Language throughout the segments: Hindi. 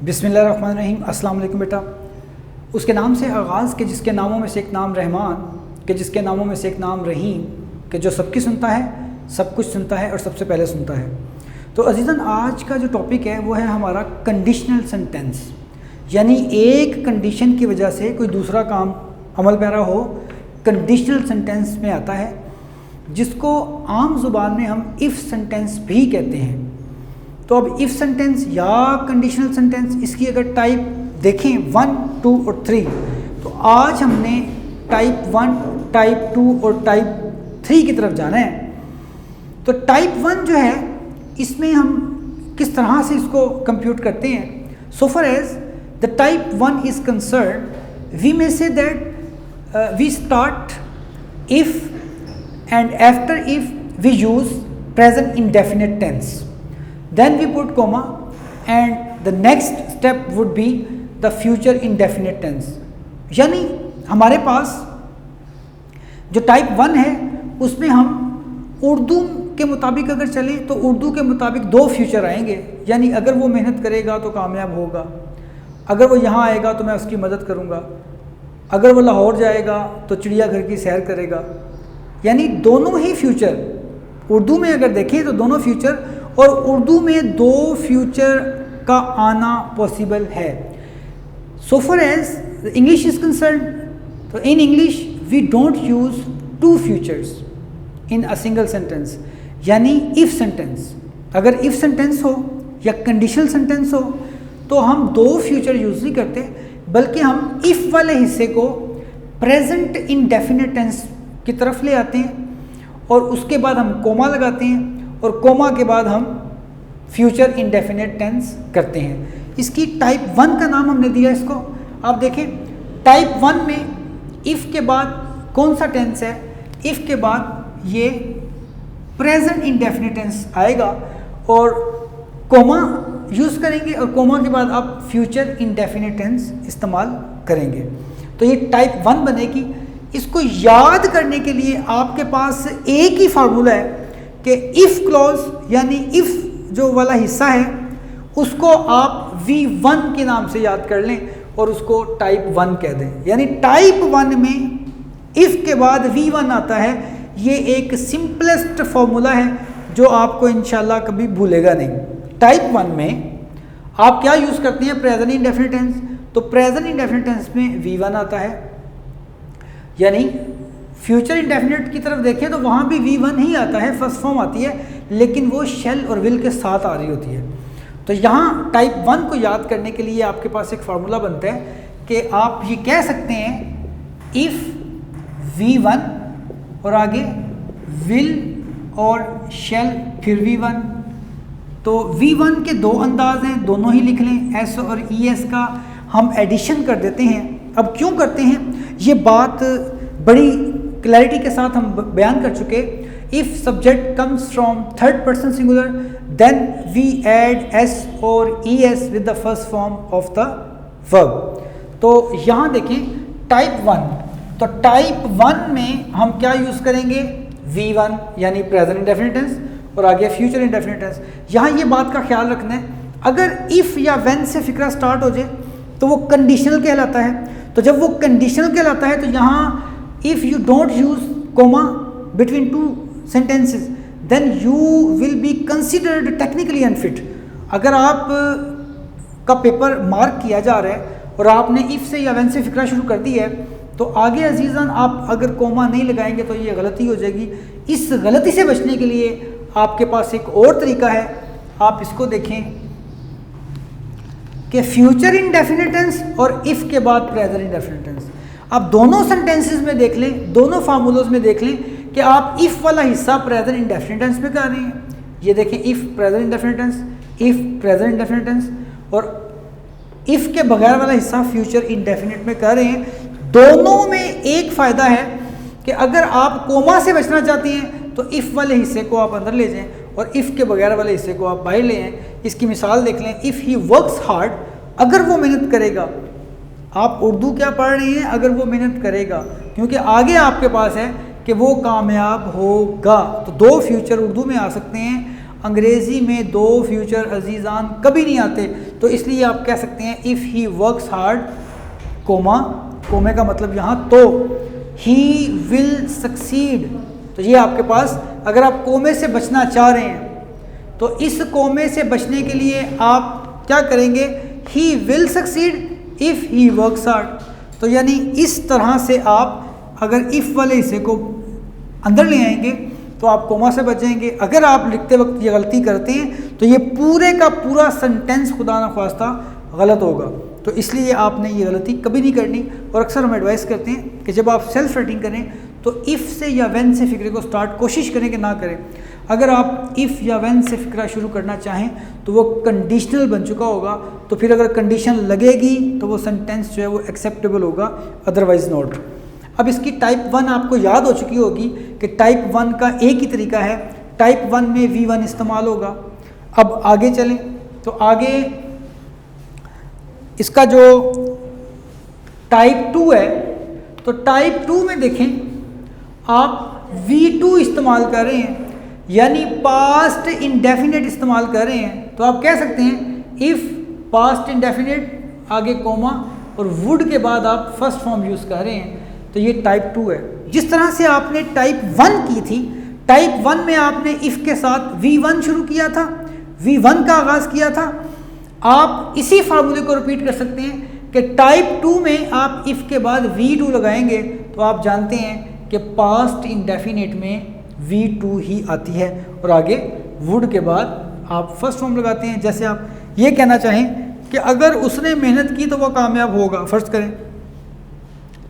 बिस्मिल्लाहिर्रहमानिर्रहीम। अस्सलाम वालेकुम बेटा। उसके नाम से आगाज़ के जिसके नामों में से एक नाम रहमान, के जिसके नामों में से एक नाम रहीम, के जो सबकी सुनता है, सब कुछ सुनता है और सबसे पहले सुनता है। तो अज़ीज़न, आज का जो टॉपिक है वो है हमारा कंडीशनल सेंटेंस, यानी एक कंडीशन की वजह से कोई दूसरा काम अमल पैरा हो, कंडीशनल सेंटेंस में आता है, जिसको आम ज़ुबान में हम इफ़ सेंटेंस भी कहते हैं। तो अब इफ़ सेंटेंस या कंडीशनल सेंटेंस, इसकी अगर टाइप देखें 1, 2 और 3, तो आज हमने टाइप 1, टाइप 2 और टाइप 3 की तरफ जाना है। तो टाइप 1 जो है, इसमें हम किस तरह से इसको कंप्यूट करते हैं। So for as the type 1 is concern, we may say that we start if and after if we use present indefinite tense, then we put comma and the next step would be the future indefinite tense। यानी हमारे पास जो टाइप 1 है उसमें हम उर्दू के मुताबिक अगर चलें तो उर्दू के मुताबिक 2 फ्यूचर आएंगे, यानी अगर वो मेहनत करेगा तो कामयाब होगा, अगर वो यहाँ आएगा तो मैं उसकी मदद करूँगा, अगर वो लाहौर जाएगा तो चिड़ियाघर की सैर करेगा। यानी दोनों ही फ्यूचर उर्दू में अगर देखें तो दोनों फ्यूचर, और उर्दू में 2 फ्यूचर का आना पॉसिबल है। So for as English is concern, तो in English we don't use 2 futures in a single sentence. यानी इफ सेंटेंस, अगर इफ सेंटेंस हो या कंडीशनल सेंटेंस हो तो हम 2 फ्यूचर यूज नहीं करते, बल्कि हम इफ वाले हिस्से को प्रेजेंट इंडेफिनिट टेंस की तरफ ले आते हैं और उसके बाद हम कोमा लगाते हैं और कोमा के बाद हम फ्यूचर इंडेफिनिट टेंस करते हैं। इसकी टाइप 1 का नाम हमने दिया इसको। आप देखें टाइप 1 में इफ़ के बाद कौन सा टेंस है, इफ़ के बाद ये प्रेजेंट इंडेफिनिट टेंस आएगा और कोमा यूज़ करेंगे और कोमा के बाद आप फ्यूचर इंडेफिनिट टेंस इस्तेमाल करेंगे। तो ये टाइप 1 बनेगी। इसको याद करने के लिए आपके पास एक ही फार्मूला है कि इफ़ क्लॉज, यानी इफ़ जो वाला हिस्सा है उसको आप V1 के नाम से याद कर लें और उसको टाइप 1 कह दें। यानी टाइप 1 में इफ़ के बाद V1 आता है। ये एक सिंपलेस्ट फार्मूला है जो आपको इंशाल्लाह कभी भूलेगा नहीं। टाइप 1 में आप क्या यूज़ करते हैं, प्रेजेंट इंडेफिनिट टेंस। तो प्रेजेंट इंडेफिनिट टेंस में V1 आता है, यानी फ्यूचर इंडेफिनिट की तरफ देखें तो वहाँ भी V1 ही आता है, फर्स्ट फॉर्म आती है, लेकिन वो शेल और विल के साथ आ रही होती है। तो यहाँ टाइप 1 को याद करने के लिए आपके पास एक फार्मूला बनता है कि आप ये कह सकते हैं इफ़ V1 और आगे विल और शेल फिर V1। तो V1 के 2 अंदाज हैं, दोनों ही लिख लें। एस और ES का हम एडिशन कर देते हैं। अब क्यों करते हैं, ये बात बड़ी क्लैरिटी के साथ हम बयान कर चुके। If subject comes from third person singular then we add S और ES with the first form of the verb. तो यहाँ देखें टाइप 1, तो टाइप 1 में हम क्या यूज़ करेंगे, V1 यानी प्रेजेंट इंडेफिनिट टेंस और आगे फ्यूचर इंडेफिनिट टेंस। यहाँ ये बात का ख्याल रखना है, अगर इफ़ या व्हेन से फिक्रा स्टार्ट हो जाए तो वो कंडीशनल कहलाता है। तो जब वो कंडीशनल कहलाता है तो यहाँ if you don't use comma between 2 sentences then you will be considered technically unfit. अगर आप का पेपर मार्क किया जा रहा है और आपने इफ़ से या व्हेन से फिक्रा शुरू कर दी है, तो आगे अजीज़ान आप अगर कोमा नहीं लगाएंगे तो ये गलती हो जाएगी। इस गलती से बचने के लिए आपके पास एक और तरीका है। आप इसको देखें कि फ्यूचर इंडेफिनिट टेंस और इफ़ के बाद प्रेजेंट इंडेफिनिट टेंस। आप दोनों सेंटेंसेस में देख लें, दोनों फार्मूलोज में देख लें कि आप इफ़ वाला हिस्सा प्रेजेंट इंडेफिनिट टेंस में कर रहे हैं। ये देखें if present indefinite tense, if present indefinite tense, और इफ़ के बगैर वाला हिस्सा फ्यूचर इंडेफिनिट में कर रहे हैं। दोनों में एक फ़ायदा है कि अगर आप कोमा से बचना चाहती हैं तो इफ़ वाले हिस्से को आप अंदर ले जाएं और इफ़ के बगैर वाले हिस्से को आप बाहर ले आएँ। इसकी मिसाल देख लें, इफ़ ही वर्क्स हार्ड, अगर वो मेहनत करेगा। आप उर्दू क्या पढ़ रहे हैं, अगर वो मेहनत करेगा, क्योंकि आगे आपके पास है कि वो कामयाब होगा। तो 2 फ्यूचर उर्दू में आ सकते हैं, अंग्रेज़ी में दो फ्यूचर अजीज़ान कभी नहीं आते, तो इसलिए आप कह सकते हैं if he works hard, comma, कोमे का मतलब यहाँ तो, ही विल सक्सीड। तो ये आपके पास, अगर आप कोमे से बचना चाह रहे हैं तो इस कोमे से बचने के लिए आप क्या करेंगे, he will succeed if he works hard. तो यानी इस तरह से आप अगर इफ़ वाले हिस्से को अंदर ले आएंगे तो आप कोमा से बचेंगे। अगर आप लिखते वक्त ये गलती करते हैं तो ये पूरे का पूरा सेंटेंस खुदा न ख्वास्ता गलत होगा। तो इसलिए आपने ये गलती कभी नहीं करनी। और अक्सर हम एडवाइस करते हैं कि जब आप सेल्फ राइटिंग करें तो इफ़ से या व्हेन से फ़िक्रे को स्टार्ट कोशिश करें कि ना करें। अगर आप इफ़ या व्हेन से फ़िक्रा शुरू करना चाहें तो वो कंडीशनल बन चुका होगा, तो फिर अगर कंडीशन लगेगी तो वो सेंटेंस जो है वो एक्सेप्टेबल होगा, अदरवाइज़ नॉट। अब इसकी टाइप 1 आपको याद हो चुकी होगी कि टाइप 1 का एक ही तरीका है, टाइप 1 में V1 इस्तेमाल होगा। अब आगे चलें तो आगे इसका जो टाइप 2 है, तो टाइप 2 में देखें आप V2 इस्तेमाल कर रहे हैं, यानी पास्ट इंडेफिनिट इस्तेमाल कर रहे हैं। तो आप कह सकते हैं इफ़ पास्ट इंडेफिनिट आगे कोमा और वुड के बाद आप फर्स्ट फॉर्म यूज़ कर रहे हैं, तो ये टाइप 2 है। जिस तरह से आपने टाइप 1 की थी, टाइप 1 में आपने इफ़ के साथ V1 शुरू किया था, V1 का आगाज़ किया था। आप इसी फार्मूले को रिपीट कर सकते हैं कि टाइप 2 में आप इफ़ के बाद V2 लगाएंगे तो आप जानते हैं कि पास्ट इंडेफिनिट में V2 ही आती है और आगे वुड के बाद आप फर्स्ट फॉर्म लगाते हैं। जैसे आप ये कहना चाहें कि अगर उसने मेहनत की तो वह कामयाब होगा, फर्ज करें,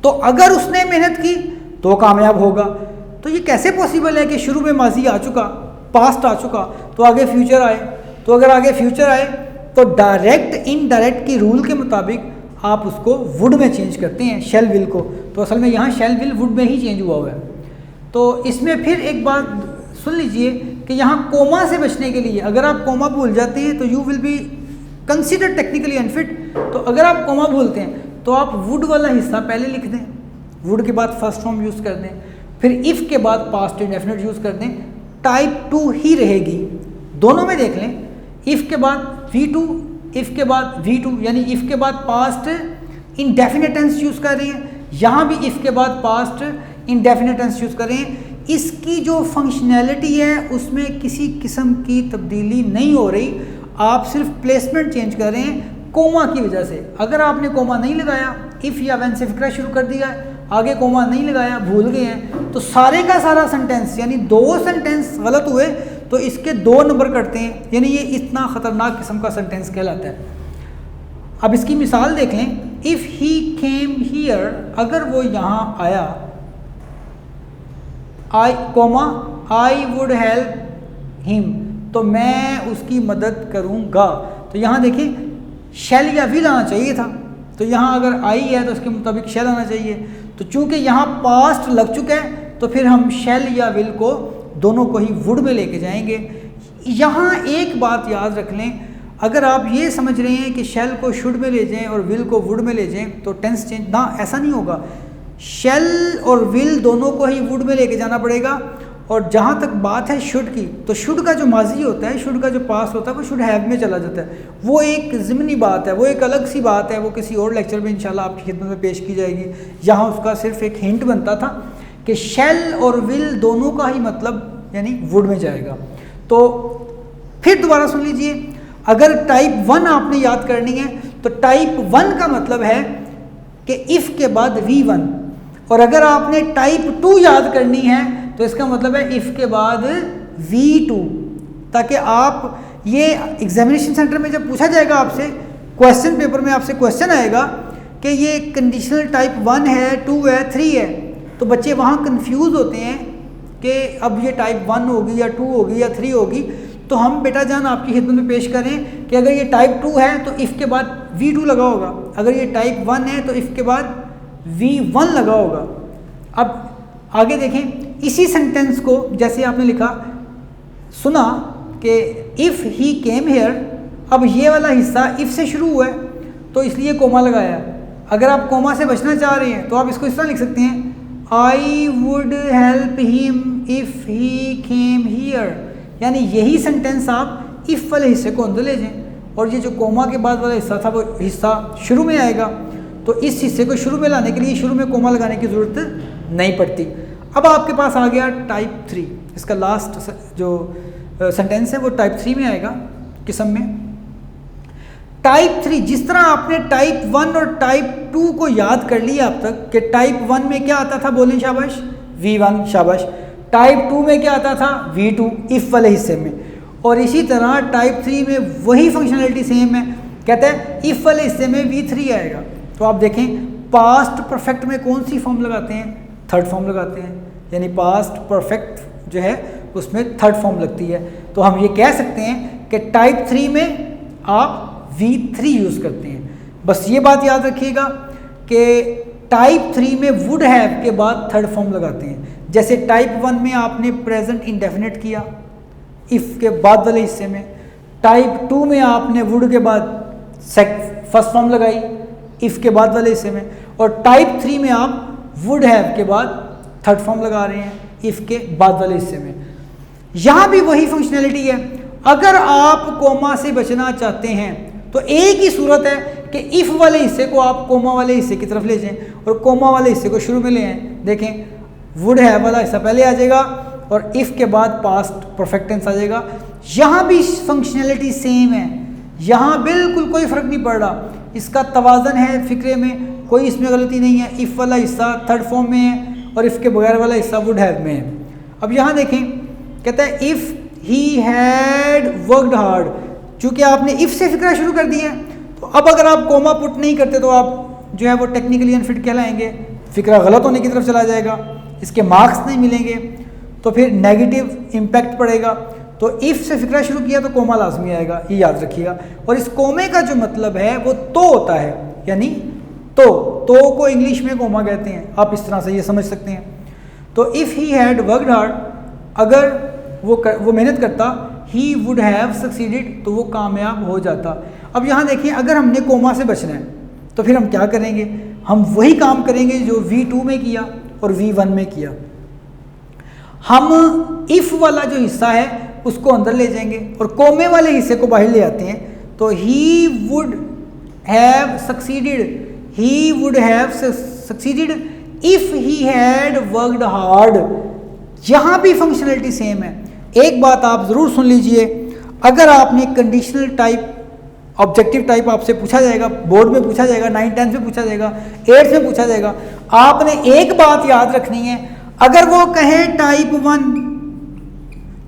तो अगर उसने मेहनत की तो वो कामयाब होगा। तो ये कैसे पॉसिबल है कि शुरू में माजी आ चुका, पास्ट आ चुका, तो आगे फ्यूचर आए। तो अगर आगे फ्यूचर आए तो डायरेक्ट इनडायरेक्ट की रूल के मुताबिक आप उसको वुड में चेंज करते हैं, शेल विल को। तो असल में यहाँ शेल विल वुड में ही चेंज हुआ है। तो इसमें फिर एक बात सुन लीजिए कि यहाँ कोमा से बचने के लिए, अगर आप कोमा भूल जाते हैं तो you will be consider technically unfit. तो अगर आप कोमा भूलते हैं तो आप वुड वाला हिस्सा पहले लिख दें, वुड के बाद फर्स्ट फॉर्म यूज़ कर दें, फिर इफ़ के बाद पास्ट इंडेफिनिट यूज़ कर दें, टाइप 2 ही रहेगी। दोनों में देख लें, इफ़ के बाद V2, इफ़ के बाद V2, यानी इफ़ के बाद पास्ट इंडेफिनिट टेंस यूज़ कर रहे हैं, यहाँ भी इफ़ के बाद पास्ट इंडेफिनिट टेंस यूज़ कर रहे हैं। इसकी जो फंक्शनैलिटी है उसमें किसी किस्म की तब्दीली नहीं हो रही, आप सिर्फ प्लेसमेंट चेंज कर रहे हैं कोमा की वजह से। अगर आपने कोमा नहीं लगाया, इफ़ या व्हेन से फिक्रा शुरू कर दिया, आगे कोमा नहीं लगाया, भूल गए हैं, तो सारे का सारा सेंटेंस यानी 2 सेंटेंस गलत हुए तो इसके 2 नंबर कटते हैं, यानी ये इतना ख़तरनाक किस्म का सेंटेंस कहलाता है। अब इसकी मिसाल देख लें, इफ़ ही केम हियर, अगर वो यहाँ आया, आई वुड हेल्प हिम, तो मैं उसकी मदद करूँगा। तो यहाँ देखिए शेल या विल आना चाहिए था, तो यहाँ अगर आई है तो उसके मुताबिक शेल आना चाहिए। तो चूँकि यहाँ पास्ट लग चुका है तो फिर हम शेल या विल को दोनों को ही वुड में लेके जाएंगे। यहाँ एक बात याद रख लें, अगर आप ये समझ रहे हैं कि शेल को शुड में ले जाएं और विल को वुड में ले जाएं तो टेंस चेंज ना, ऐसा नहीं होगा। शेल और विल दोनों को ही वुड में लेके जाना पड़ेगा। और जहाँ तक बात है शुड की, तो शुड का जो माजी होता है, शुड का जो पास्ट होता है, वो शुड हैव में चला जाता है। वो एक ज़िमनी बात है, वो एक अलग सी बात है, वो किसी और लेक्चर में इंशाल्लाह आपकी खिदमत में पेश की जाएगी। यहाँ उसका सिर्फ एक हिंट बनता था कि शेल और विल दोनों का ही मतलब यानी वुड में जाएगा। तो फिर दोबारा सुन लीजिए, अगर टाइप 1 आपने याद करनी है तो टाइप 1 का मतलब है कि इफ़ के बाद V1, और अगर आपने टाइप 2 याद करनी है तो इसका मतलब है इफ़ के बाद V2, ताकि आप ये एग्जामिनेशन सेंटर में जब पूछा जाएगा आपसे, क्वेश्चन पेपर में आपसे क्वेश्चन आएगा कि ये कंडीशनल टाइप 1 है, 2 है, 3 है, तो बच्चे वहाँ कंफ्यूज होते हैं कि अब ये टाइप 1 होगी या 2 होगी या 3 होगी। तो हम बेटा जान आपकी खिदमत में पेश करें कि अगर ये टाइप 2 है तो इफ़ के बाद V2 लगा होगा, अगर ये टाइप 1 है तो इफ़ के बाद V1 लगा होगा। अब आगे देखें, इसी सेंटेंस को जैसे आपने लिखा, सुना कि इफ़ ही केम हेयर, अब ये वाला हिस्सा इफ़ से शुरू हुआ है तो इसलिए कोमा लगाया। अगर आप कोमा से बचना चाह रहे हैं तो आप इसको इस तरह लिख सकते हैं, I would help him if he came here, यानी यही सेंटेंस आप इफ़ वाले हिस्से को अंदर ले जाएं, और ये जो कोमा के बाद वाला हिस्सा था वो हिस्सा शुरू में आएगा, तो इस हिस्से को शुरू में लाने के लिए शुरू में कोमा लगाने की ज़रूरत नहीं पड़ती। अब आपके पास आ गया टाइप 3, इसका लास्ट जो सेंटेंस है वो टाइप 3 में आएगा किस्म में। टाइप 3, जिस तरह आपने टाइप 1 और टाइप 2 को याद कर लिया अब तक कि टाइप 1 में क्या आता था, बोलें शाबाश, V1 शाबाश। टाइप 2 में क्या आता था, V2 इफ़ वाले हिस्से में। और इसी तरह टाइप 3 में वही फंक्शनलिटी सेम है, कहते हैं इफ़ वाले हिस्से में V3 आएगा। तो आप देखें पास्ट परफेक्ट में कौन सी फॉर्म लगाते हैं, थर्ड फॉर्म लगाते हैं, यानी पास्ट परफेक्ट जो है उसमें थर्ड फॉर्म लगती है। तो हम ये कह सकते हैं कि टाइप 3 में आप V3 यूज़ करते हैं। बस ये बात याद रखिएगा कि टाइप 3 में वुड हैव के बाद थर्ड फॉर्म लगाते हैं। जैसे टाइप 1 में आपने प्रेजेंट इंडेफिनिट किया इफ़ के बाद वाले हिस्से में, टाइप 2 में आपने वुड के बाद फर्स्ट फॉर्म लगाई इफ़ के बाद वाले हिस्से में, और टाइप 3 में आप वुड हैव के बाद थर्ड फॉर्म लगा रहे हैं इफ़ के बाद वाले हिस्से में। यहाँ भी वही फंक्शनैलिटी है। अगर आप कोमा से बचना चाहते हैं तो एक ही सूरत है कि इफ़ वाले हिस्से को आप कोमा वाले हिस्से की तरफ ले जाएं और कोमा वाले हिस्से को शुरू में ले आएँ। देखें वुड हैव वाला हिस्सा पहले आ जाएगा और इफ़ के बाद पास्ट परफेक्ट टेंस आ जाएगा। यहाँ भी फंक्शनैलिटी सेम है, यहाँ बिल्कुल कोई फ़र्क नहीं पड़ रहा, इसका तवाज़न है फ़िक्रे में, कोई इसमें गलती नहीं है। इफ़ वाला हिस्सा थर्ड फॉर्म में है और इफ़ के बगैर वाला हिस्सा वुड हैव में है। अब यहाँ देखें कहता है if he had worked hard, चूँकि आपने इफ़ से फिक्रा शुरू कर दिया है, तो अब अगर आप कोमा पुट नहीं करते तो आप जो है वो टेक्निकली अनफिट कहलाएंगे, फिक्रा गलत होने की तरफ चला जाएगा, इसके मार्क्स नहीं मिलेंगे, तो फिर नेगेटिव इम्पैक्ट पड़ेगा। तो इफ़ से फिक्रा शुरू किया तो कोमा लाजमी आएगा, ये याद रखिएगा। और इस कोमे का जो मतलब है वो तो होता है, यानी तो को इंग्लिश में कोमा कहते हैं, आप इस तरह से ये समझ सकते हैं। तो if he had worked hard, अगर वो मेहनत करता, ही वुड हैव सक्सीडेड, तो वो कामयाब हो जाता। अब यहाँ देखिए अगर हमने कोमा से बचना है तो फिर हम क्या करेंगे, हम वही काम करेंगे जो V2 में किया और V1 में किया। हम इफ़ वाला जो हिस्सा है उसको अंदर ले जाएंगे और कोमे वाले हिस्से को बाहर ले आते हैं। तो he would have succeeded, he would have succeeded if he had worked hard. यहाँ भी फंक्शनलिटी सेम है। एक बात आप ज़रूर सुन लीजिए, अगर आपने कंडीशनल टाइप ऑब्जेक्टिव टाइप आपसे पूछा जाएगा, बोर्ड में पूछा जाएगा, 9th 10th में पूछा जाएगा, 8th में पूछा जाएगा, आपने एक बात याद रखनी है, अगर वो कहे टाइप 1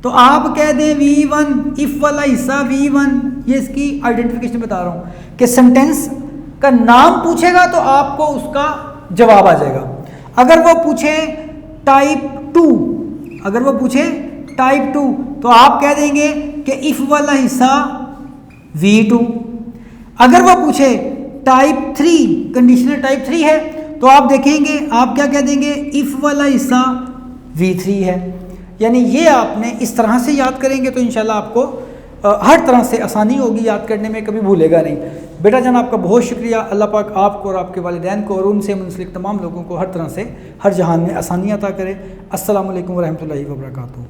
तो आप कह दें V1, इफ़ वाला हिस्सा V1। ये इसकी आइडेंटिफिकेशन बता रहा हूँ कि सेंटेंस का नाम पूछेगा तो आपको उसका जवाब आ जाएगा। अगर वो पूछे टाइप 2, अगर वो पूछे टाइप 2 तो आप कह देंगे कि इफ़ वाला हिस्सा V2। अगर वो पूछे टाइप 3, कंडीशनल टाइप 3 है, तो आप देखेंगे आप क्या कह देंगे, इफ़ वाला हिस्सा V3 है। यानी ये आपने इस तरह से याद करेंगे तो इंशाल्लाह आपको हर तरह से आसानी होगी याद करने में, कभी भूलेगा नहीं। बेटा जान आपका बहुत शुक्रिया। अल्लाह पाक आपको और आपके वालिदैन को और उनसे मुंसलिक तमाम लोगों को हर तरह से हर जहान में आसानियाँ अता करे। अस्सलामु अलैकुम व रहमतुल्लाहि व बरकातुहू।